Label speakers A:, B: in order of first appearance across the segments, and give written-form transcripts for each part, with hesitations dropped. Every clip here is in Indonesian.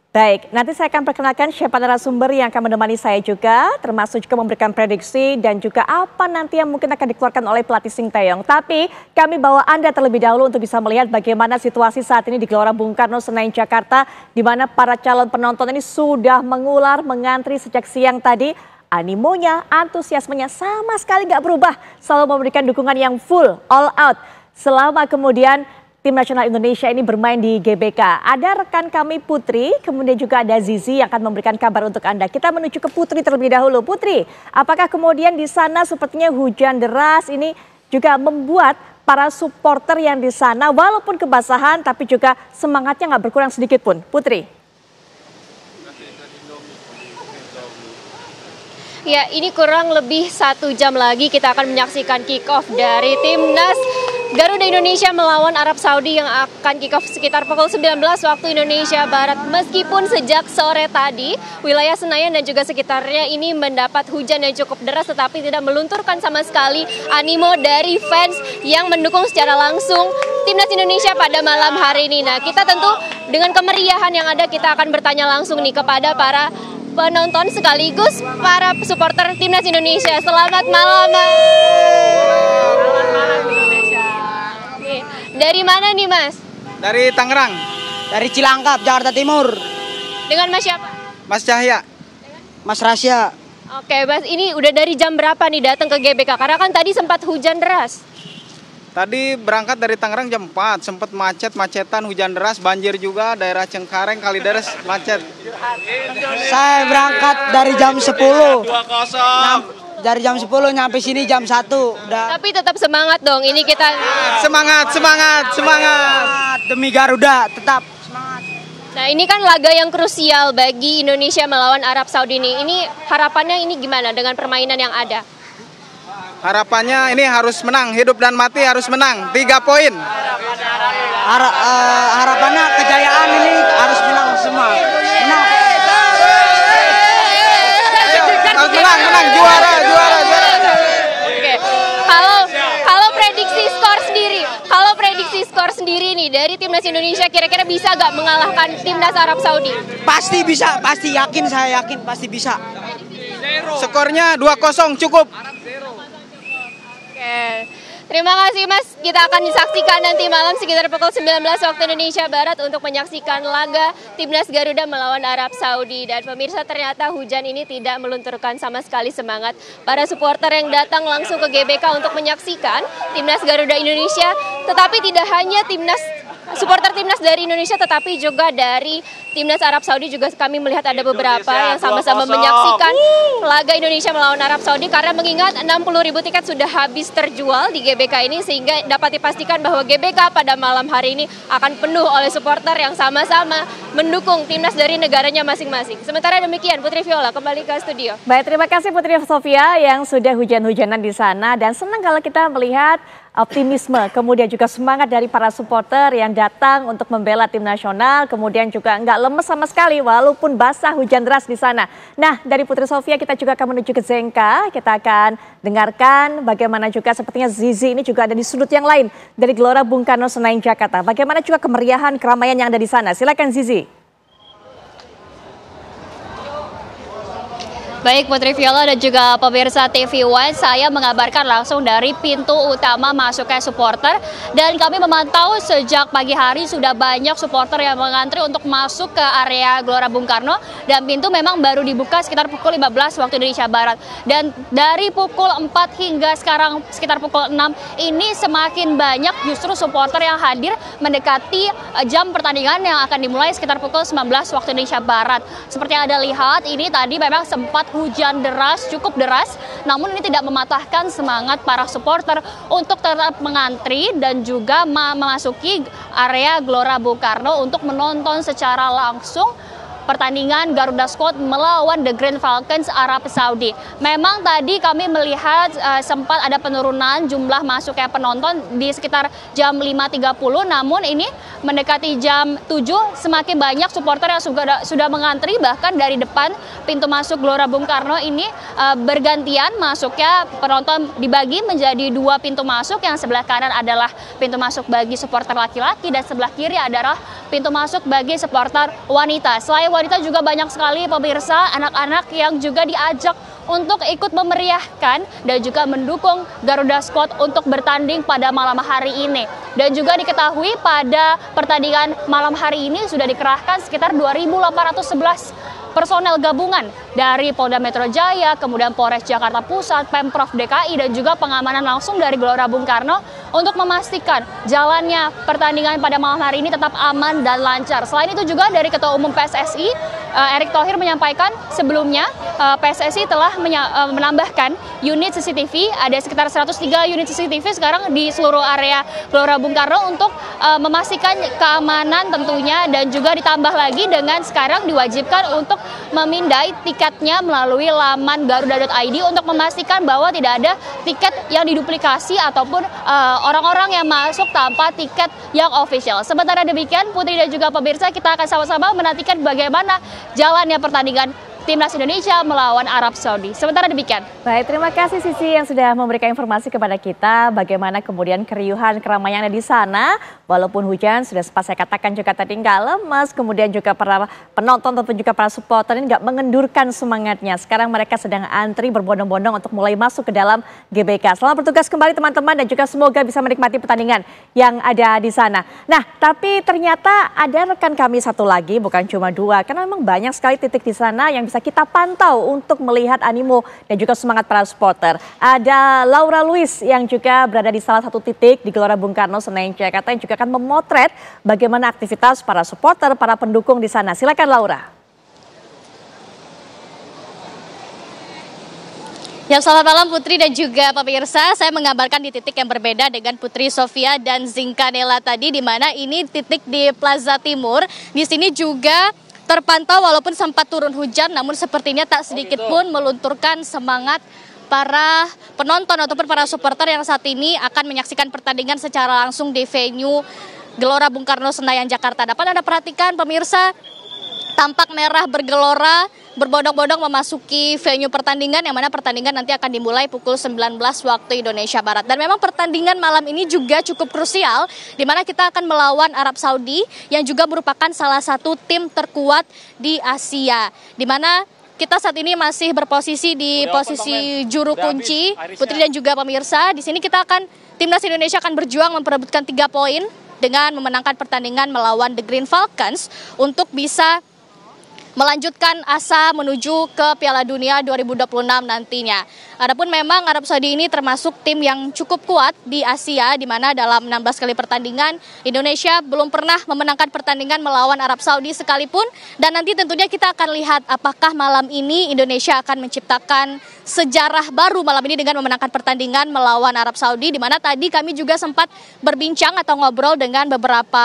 A: Baik, nanti saya akan perkenalkan siapa narasumber yang akan menemani saya juga, termasuk juga memberikan prediksi dan juga apa nanti yang mungkin akan dikeluarkan oleh pelatih Sinteyong. Tapi kami bawa Anda terlebih dahulu untuk bisa melihat bagaimana situasi saat ini di Gelora Bung Karno, Senayan, Jakarta, di mana para calon penonton ini sudah mengular, mengantri sejak siang tadi. Animonya, antusiasmenya sama sekali nggak berubah, selalu memberikan dukungan yang full, all out. Selama kemudian Tim Nasional Indonesia ini bermain di GBK. Ada rekan kami Putri, kemudian juga ada Zizi yang akan memberikan kabar untuk Anda. Kita menuju ke Putri terlebih dahulu. Putri, apakah kemudian di sana sepertinya hujan deras ini juga membuat para supporter yang di sana walaupun kebasahan tapi juga semangatnya nggak berkurang sedikit pun? Putri.
B: Ya, ini kurang lebih 1 jam lagi kita akan menyaksikan kick-off dari Timnas Garuda Indonesia melawan Arab Saudi yang akan kick-off sekitar pukul 19 waktu Indonesia Barat. Meskipun sejak sore tadi wilayah Senayan dan juga sekitarnya ini mendapat hujan yang cukup deras, tetapi tidak melunturkan sama sekali animo dari fans yang mendukung secara langsung Timnas Indonesia pada malam hari ini. Nah, kita tentu dengan kemeriahan yang ada kita akan bertanya langsung nih kepada para penonton sekaligus para supporter Timnas Indonesia. Selamat malam, Mas.
C: Selamat malam Indonesia.
B: Dari mana nih, Mas?
C: Dari Tangerang.
D: Dari Cilangkap, Jakarta Timur.
B: Dengan Mas siapa?
C: Mas Cahya.
D: Mas Rasya.
B: Oke, Mas, ini udah dari jam berapa nih datang ke GBK? Karena kan tadi sempat hujan deras.
C: Tadi berangkat dari Tangerang jam 4, sempat macetan, hujan deras, banjir juga, daerah Cengkareng, Kalideres, macet.
D: Saya berangkat dari jam 10. 2-0. Dari jam 10 nyampe sini jam 1. Udah.
B: Tapi tetap semangat dong, ini kita...
C: Semangat.
D: Demi Garuda, tetap semangat.
B: Nah, ini kan laga yang krusial bagi Indonesia melawan Arab Saudi ini. Ini harapannya ini gimana dengan permainan yang ada?
C: Harapannya ini harus menang, hidup dan mati harus menang, 3 poin.
D: Harapannya kejayaan ini harus menang semua.
C: Menang, juara.
B: Oke. Kalau prediksi skor sendiri nih dari Timnas Indonesia kira-kira bisa gak mengalahkan Timnas Arab Saudi?
D: Pasti bisa, saya yakin pasti bisa.
C: Skornya 2-0 cukup.
B: Oke. Terima kasih, Mas. Kita akan disaksikan nanti malam sekitar pukul 19 waktu Indonesia Barat untuk menyaksikan laga Timnas Garuda melawan Arab Saudi. Dan pemirsa, ternyata hujan ini tidak melunturkan sama sekali semangat para supporter yang datang langsung ke GBK untuk menyaksikan Timnas Garuda Indonesia. Tetapi tidak hanya supporter Timnas dari Indonesia, tetapi juga dari Timnas Arab Saudi juga kami melihat ada beberapa yang sama-sama menyaksikan laga Indonesia melawan Arab Saudi, karena mengingat 60.000 tiket sudah habis terjual di GBK ini, sehingga dapat dipastikan bahwa GBK pada malam hari ini akan penuh oleh supporter yang sama-sama mendukung Timnas dari negaranya masing-masing. Sementara demikian, Putri Viola kembali ke studio.
A: Baik, terima kasih Putri Sofia yang sudah hujan-hujanan di sana, dan senang kalau kita melihat optimisme, kemudian juga semangat dari para supporter yang datang untuk membela tim nasional, kemudian juga nggak lemes sama sekali walaupun basah hujan deras di sana. Nah, dari Putri Sofia kita juga akan menuju ke Zenka, kita akan dengarkan bagaimana juga sepertinya Zizi ini juga ada di sudut yang lain dari Gelora Bung Karno, Senayan, Jakarta. Bagaimana juga kemeriahan, keramaian yang ada di sana. Silakan Zizi.
E: Baik Putri Viola dan juga pemirsa TV One, saya mengabarkan langsung dari pintu utama masuknya supporter, dan kami memantau sejak pagi hari sudah banyak supporter yang mengantri untuk masuk ke area Gelora Bung Karno, dan pintu memang baru dibuka sekitar pukul 15 waktu Indonesia Barat, dan dari pukul 4 hingga sekarang sekitar pukul 6 ini semakin banyak justru supporter yang hadir mendekati jam pertandingan yang akan dimulai sekitar pukul 19 waktu Indonesia Barat. Seperti yang Anda lihat, ini tadi memang sempat hujan deras, cukup deras, namun ini tidak mematahkan semangat para supporter untuk tetap mengantri dan juga memasuki area Gelora Bung Karno untuk menonton secara langsung pertandingan Garuda Squad melawan The Green Falcons Arab Saudi. Memang tadi kami melihat sempat ada penurunan jumlah masuknya penonton di sekitar jam 5.30, namun ini mendekati jam 7 semakin banyak supporter yang sudah mengantri, bahkan dari depan pintu masuk Gelora Bung Karno ini bergantian masuknya penonton, dibagi menjadi 2 pintu masuk. Yang sebelah kanan adalah pintu masuk bagi supporter laki-laki dan sebelah kiri adalah pintu masuk bagi supporter wanita. Selain wanita juga banyak sekali pemirsa, anak-anak yang juga diajak untuk ikut memeriahkan dan juga mendukung Garuda Squad untuk bertanding pada malam hari ini. Dan juga diketahui pada pertandingan malam hari ini sudah dikerahkan sekitar 2.811 personel gabungan dari Polda Metro Jaya, kemudian Polres Jakarta Pusat, Pemprov DKI, dan juga pengamanan langsung dari Gelora Bung Karno untuk memastikan jalannya pertandingan pada malam hari ini tetap aman dan lancar. Selain itu juga dari Ketua Umum PSSI, Erick Thohir menyampaikan sebelumnya PSSI telah menambahkan unit CCTV, ada sekitar 103 unit CCTV sekarang di seluruh area Gelora Bung Karno untuk memastikan keamanan tentunya, dan juga ditambah lagi dengan sekarang diwajibkan untuk memindai tiketnya melalui laman garuda.id untuk memastikan bahwa tidak ada tiket yang diduplikasi ataupun orang-orang yang masuk tanpa tiket yang official. Sementara demikian, Putri dan juga pemirsa, kita akan sama-sama menantikan bagaimana jalannya pertandingan Timnas Indonesia melawan Arab Saudi. Sementara demikian.
A: Baik, terima kasih Sisi yang sudah memberikan informasi kepada kita bagaimana kemudian keriuhan keramaian di sana. Walaupun hujan, sudah sempat saya katakan juga tadi nggak lemas, kemudian juga para penonton ataupun juga para supporter ini nggak mengendurkan semangatnya. Sekarang mereka sedang antri berbondong-bondong untuk mulai masuk ke dalam GBK. Selamat bertugas kembali teman-teman, dan juga semoga bisa menikmati pertandingan yang ada di sana. Nah, tapi ternyata ada rekan kami satu lagi, bukan cuma dua, karena memang banyak sekali titik di sana yang bisa kita pantau untuk melihat animo dan juga semangat para supporter. Ada Laura Luis yang juga berada di salah satu titik di Gelora Bung Karno, Senayan, Jakarta, yang juga akan memotret bagaimana aktivitas para supporter, para pendukung di sana. Silakan Laura.
E: Ya, selamat malam Putri dan juga pemirsa. Saya menggambarkan di titik yang berbeda dengan Putri Sofia dan Zinkanela tadi, di mana ini titik di Plaza Timur. Di sini juga terpantau walaupun sempat turun hujan, namun sepertinya tak sedikit pun melunturkan semangat para penonton ataupun para supporter yang saat ini akan menyaksikan pertandingan secara langsung di venue Gelora Bung Karno, Senayan, Jakarta. Dapat Anda perhatikan pemirsa, tampak merah bergelora, berbondong-bondong memasuki venue pertandingan, yang mana pertandingan nanti akan dimulai pukul 19 waktu Indonesia Barat. Dan memang pertandingan malam ini juga cukup krusial, di mana kita akan melawan Arab Saudi yang juga merupakan salah satu tim terkuat di Asia, di mana kita saat ini masih berposisi di posisi juru kunci. Putri dan juga pemirsa, di sini kita akan, Timnas Indonesia akan berjuang memperebutkan 3 poin dengan memenangkan pertandingan melawan The Green Falcons untuk bisa melanjutkan asa menuju ke Piala Dunia 2026 nantinya. Adapun memang Arab Saudi ini termasuk tim yang cukup kuat di Asia, di mana dalam 16 kali pertandingan Indonesia belum pernah memenangkan pertandingan melawan Arab Saudi sekalipun. Dan nanti tentunya kita akan lihat apakah malam ini Indonesia akan menciptakan sejarah baru malam ini dengan memenangkan pertandingan melawan Arab Saudi, di mana tadi kami juga sempat berbincang atau ngobrol dengan beberapa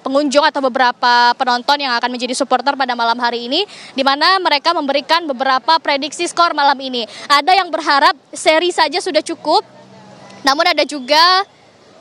E: pengunjung atau beberapa penonton yang akan menjadi supporter pada malam hari ini, di mana mereka memberikan beberapa prediksi skor malam ini. Ada yang berharap seri saja sudah cukup, namun ada juga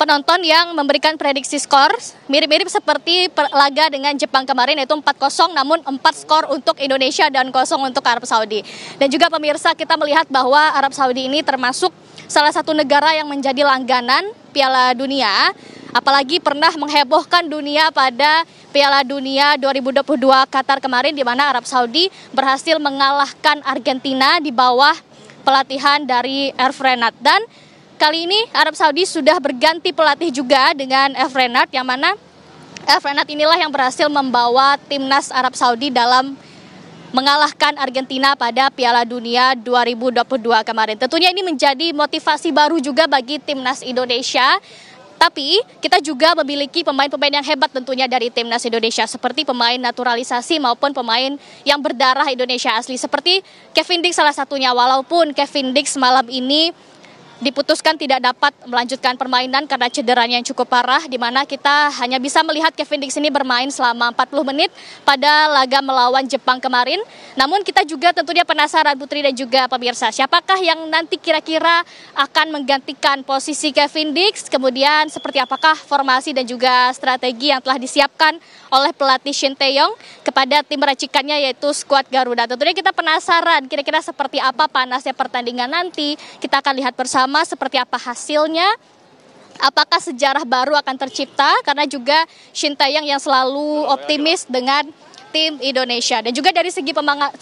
E: penonton yang memberikan prediksi skor mirip-mirip seperti laga dengan Jepang kemarin, yaitu 4-0, namun 4 skor untuk Indonesia dan 0 untuk Arab Saudi. Dan juga pemirsa, kita melihat bahwa Arab Saudi ini termasuk salah satu negara yang menjadi langganan Piala Dunia, apalagi pernah menghebohkan dunia pada Piala Dunia 2022 Qatar kemarin, di mana Arab Saudi berhasil mengalahkan Argentina di bawah pelatihan dari Herve Renard. Dan kali ini Arab Saudi sudah berganti pelatih juga dengan Herve Renard, yang mana Herve Renard inilah yang berhasil membawa timnas Arab Saudi dalam mengalahkan Argentina pada Piala Dunia 2022 kemarin. Tentunya ini menjadi motivasi baru juga bagi timnas Indonesia. Tapi kita juga memiliki pemain-pemain yang hebat tentunya dari timnas Indonesia, seperti pemain naturalisasi maupun pemain yang berdarah Indonesia asli, seperti Kevin Dix salah satunya. Walaupun Kevin Dix malam ini diputuskan tidak dapat melanjutkan permainan karena cederanya yang cukup parah, di mana kita hanya bisa melihat Kevin Dix ini bermain selama 40 menit pada laga melawan Jepang kemarin. Namun kita juga tentunya penasaran, Putri dan juga pemirsa, siapakah yang nanti kira-kira akan menggantikan posisi Kevin Dix, kemudian seperti apakah formasi dan juga strategi yang telah disiapkan oleh pelatih Shin Tae-yong kepada tim racikannya, yaitu skuad Garuda. Tentunya kita penasaran kira-kira seperti apa panasnya pertandingan nanti. Kita akan lihat bersama seperti apa hasilnya, apakah sejarah baru akan tercipta, karena juga Shin Tae-yong yang selalu optimis dengan tim Indonesia. Dan juga dari segi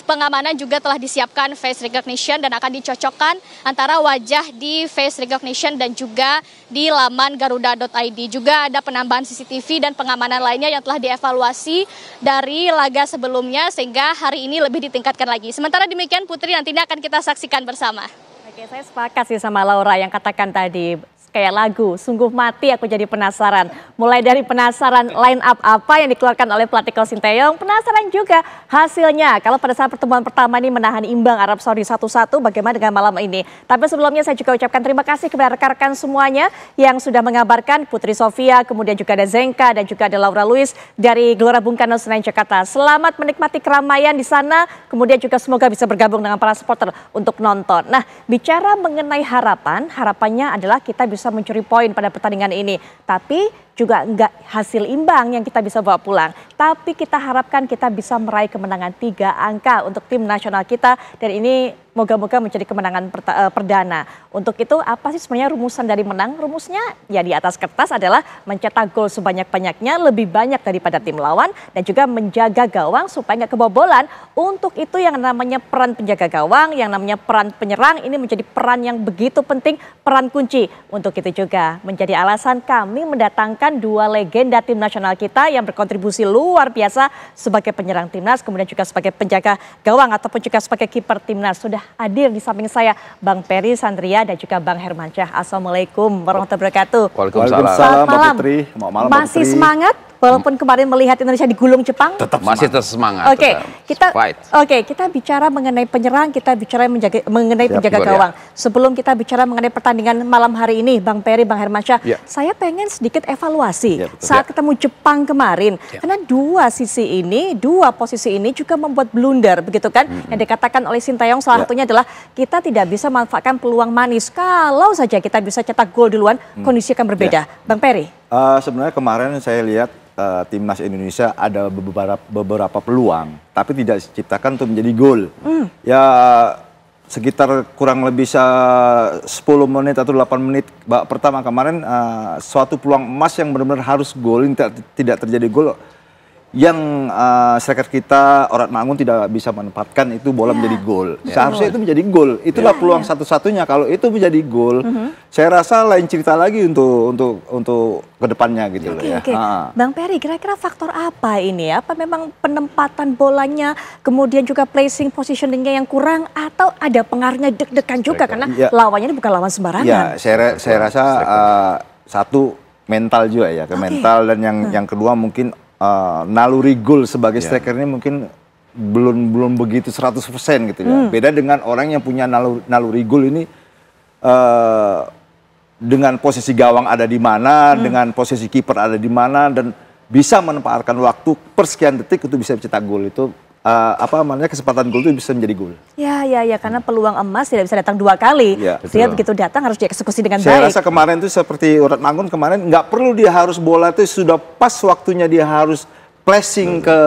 E: pengamanan juga telah disiapkan face recognition dan akan dicocokkan antara wajah di face recognition dan juga di laman garuda.id. Juga ada penambahan CCTV dan pengamanan lainnya yang telah dievaluasi dari laga sebelumnya sehingga hari ini lebih ditingkatkan lagi. Sementara demikian Putri, nantinya akan kita saksikan bersama.
A: Oke, saya sepakat sih sama Laura yang katakan tadi. Kayak lagu, sungguh mati aku jadi penasaran. Mulai dari penasaran line up apa yang dikeluarkan oleh pelatih Coach Sinteyong, penasaran juga hasilnya. Kalau pada saat pertemuan pertama ini menahan imbang Arab Saudi 1-1, bagaimana dengan malam ini? Tapi sebelumnya saya juga ucapkan terima kasih kepada rekan-rekan semuanya yang sudah mengabarkan, Putri Sofia, kemudian juga ada Zenka dan juga ada Laura Luis dari Gelora Bung Karno Senayan Jakarta. Selamat menikmati keramaian di sana, kemudian juga semoga bisa bergabung dengan para supporter untuk nonton. Nah, bicara mengenai harapannya adalah kita bisa mencuri poin pada pertandingan ini. Tapi juga enggak hasil imbang yang kita bisa bawa pulang. Tapi kita harapkan kita bisa meraih kemenangan 3 angka untuk tim nasional kita. Dan ini moga-moga menjadi kemenangan perdana. Untuk itu apa sih sebenarnya rumusan dari menang? Rumusnya ya di atas kertas adalah mencetak gol sebanyak-banyaknya, lebih banyak daripada tim lawan. Dan juga menjaga gawang supaya nggak kebobolan. Untuk itu yang namanya peran penjaga gawang, yang namanya peran penyerang, ini menjadi peran yang begitu penting, peran kunci. Untuk itu juga menjadi alasan kami mendatangkan 2 legenda tim nasional kita yang berkontribusi luar biasa sebagai penyerang timnas, kemudian juga sebagai penjaga gawang ataupun juga sebagai kiper timnas. Sudah hadir di samping saya Bang Peri Sandria dan juga Bang Hermansyah. Assalamualaikum warahmatullahi wabarakatuh.
F: Waalaikumsalam Mbak Putri. Malam,
A: masih semangat? Walaupun kemarin melihat Indonesia digulung Jepang,
F: tetap masih semangat.
A: Oke, kita bicara mengenai penyerang, kita bicara mengenai penjaga gawang. Sebelum kita bicara mengenai pertandingan malam hari ini, Bang Peri, Bang Hermansyah, saya pengen sedikit evaluasi saat ketemu Jepang kemarin, karena 2 posisi ini juga membuat blunder, begitu kan? Yang dikatakan oleh Sinteyong salah satunya adalah kita tidak bisa memanfaatkan peluang manis. Kalau saja kita bisa cetak gol duluan, kondisi akan berbeda. Bang Peri?
F: Sebenarnya kemarin saya lihat timnas Indonesia ada beberapa peluang, tapi tidak diciptakan untuk menjadi gol. Ya sekitar kurang lebih 10 menit atau 8 menit pertama kemarin, suatu peluang emas yang benar-benar harus gol, tidak terjadi gol. Yang striker kita Orat Mangun tidak bisa menempatkan itu bola menjadi gol. Seharusnya itu menjadi gol. Itulah peluang satu-satunya. Kalau itu menjadi gol, saya rasa lain cerita lagi untuk kedepannya gitu loh ya.
A: Bang Peri, kira-kira faktor apa ini? Apa memang penempatan bolanya, kemudian juga placing positioningnya yang kurang, atau ada pengaruhnya deg-degan juga karena lawannya ini bukan lawan sembarangan?
F: Ya, saya rasa satu mental juga ya, mental, dan yang kedua mungkin naluri gol sebagai striker ini mungkin belum begitu 100% gitu ya. Beda dengan orang yang punya naluri gol ini, dengan posisi gawang ada di mana, dengan posisi kiper ada di mana, dan bisa menempatkan waktu per sekian detik untuk bisa mencetak gol itu. Kesempatan gol itu bisa menjadi gol. Ya,
A: karena peluang emas tidak bisa datang 2 kali. Sehingga begitu datang harus dieksekusi dengan baik.
F: Saya rasa kemarin itu seperti Orat Mangun kemarin, nggak perlu dia harus bola itu sudah pas waktunya dia harus flashing ke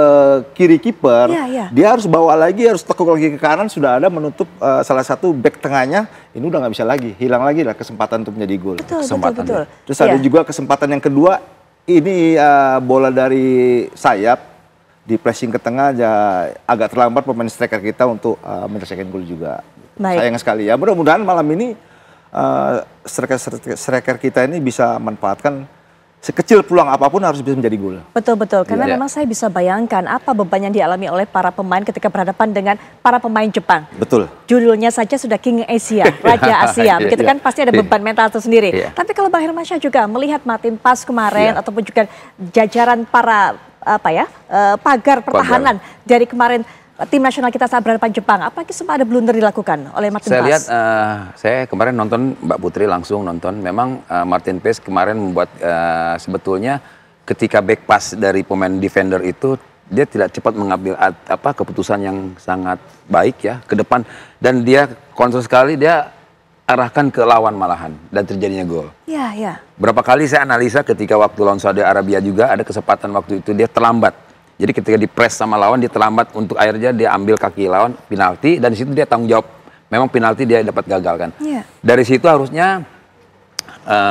F: kiri kiper. Dia harus bawa lagi, harus tekuk lagi ke kanan, sudah ada menutup salah satu back tengahnya. Ini udah nggak bisa lagi, hilang lagi lah kesempatan untuk menjadi gol.
A: Betul.
F: Terus ada juga kesempatan yang kedua, ini bola dari sayap di pressing ke tengah, agak terlambat pemain striker kita untuk menyelesaikan gol juga. Sayang sekali ya. Mudah-mudahan malam ini striker kita ini bisa manfaatkan sekecil peluang apapun, harus bisa menjadi gol.
A: Betul, karena memang saya bisa bayangkan apa beban yang dialami oleh para pemain ketika berhadapan dengan para pemain Jepang.
F: Betul.
A: Judulnya saja sudah King Asia, Raja Asia, begitu kan, pasti ada beban mental tersendiri. Tapi kalau Bang Hermansyah juga melihat Martin Pas kemarin, ataupun juga jajaran para pagar pertahanan dari kemarin tim nasional kita saat berhadapan Jepang, apakah sempat ada blunder dilakukan oleh Martin Pas?
G: Saya lihat, saya kemarin nonton, Mbak Putri langsung nonton, memang Martin Pas kemarin membuat sebetulnya ketika back pass dari pemain defender itu, dia tidak cepat mengambil keputusan yang sangat baik ya ke depan, dan dia kontrol sekali, dia arahkan ke lawan malahan dan terjadinya gol. Berapa kali saya analisa ketika waktu lawan Saudi Arabia juga ada kesempatan waktu itu dia terlambat. Jadi ketika di press sama lawan dia terlambat, untuk akhirnya dia ambil kaki lawan penalti, dan di situ dia tanggung jawab. Memang penalti dia dapat gagal kan. Dari situ harusnya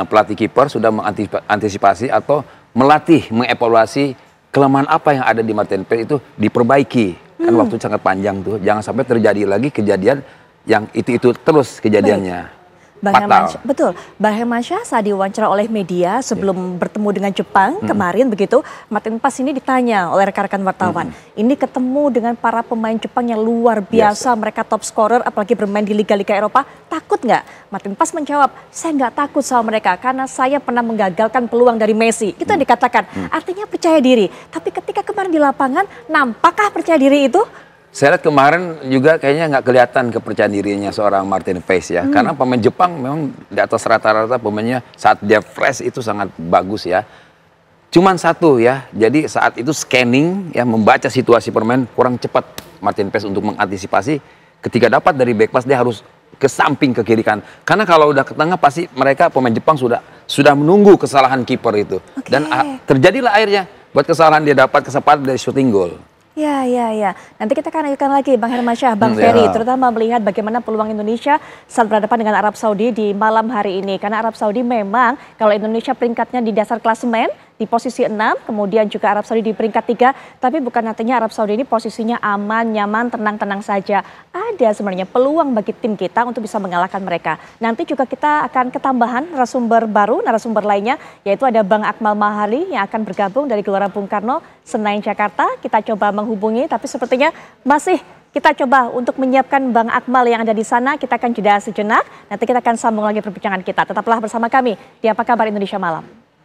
G: pelatih kiper sudah mengantisipasi atau melatih, mengevaluasi kelemahan apa yang ada di Martin Paes itu diperbaiki. Kan waktu sangat panjang tuh, jangan sampai terjadi lagi kejadian yang itu terus kejadiannya.
A: Betul, Bang Hermansyah saat diwawancara oleh media sebelum bertemu dengan Jepang kemarin begitu, Martin Paes ini ditanya oleh rekan-rekan wartawan, ini ketemu dengan para pemain Jepang yang luar biasa, mereka top scorer apalagi bermain di liga-liga Eropa, takut nggak? Martin Paes menjawab, saya nggak takut sama mereka karena saya pernah menggagalkan peluang dari Messi, itu yang dikatakan, artinya percaya diri. Tapi ketika kemarin di lapangan, nampakkah percaya diri itu?
G: Saya lihat kemarin juga kayaknya nggak kelihatan kepercayaan dirinya seorang Martin Paes ya. Karena pemain Jepang memang di atas rata-rata pemainnya saat dia fresh itu sangat bagus ya. Cuman satu ya, jadi saat itu scanning ya, membaca situasi permain kurang cepat Martin Paes untuk mengantisipasi. Ketika dapat dari back pass dia harus ke samping ke kiri kan. Karena kalau udah ke tengah pasti mereka pemain Jepang sudah menunggu kesalahan kiper itu. Dan terjadilah akhirnya buat kesalahan dia dapat kesempatan dari shooting goal.
A: Ya. Nanti kita akan lanjutkan lagi Bang Hermansyah, Bang Ferry, terutama melihat bagaimana peluang Indonesia saat berhadapan dengan Arab Saudi di malam hari ini. Karena Arab Saudi memang kalau Indonesia peringkatnya di dasar klasemen di posisi 6, kemudian juga Arab Saudi di peringkat 3, tapi bukan artinya Arab Saudi ini posisinya aman, nyaman, tenang-tenang saja. Ada sebenarnya peluang bagi tim kita untuk bisa mengalahkan mereka. Nanti juga kita akan ketambahan narasumber baru, narasumber lainnya, yaitu ada Bang Akmal Mahali yang akan bergabung dari Gelora Bung Karno, Senayan, Jakarta. Kita coba menghubungi, tapi sepertinya masih kita coba untuk menyiapkan Bang Akmal yang ada di sana. Kita akan jeda sejenak, nanti kita akan sambung lagi perbincangan kita. Tetaplah bersama kami di Apa Kabar Indonesia Malam.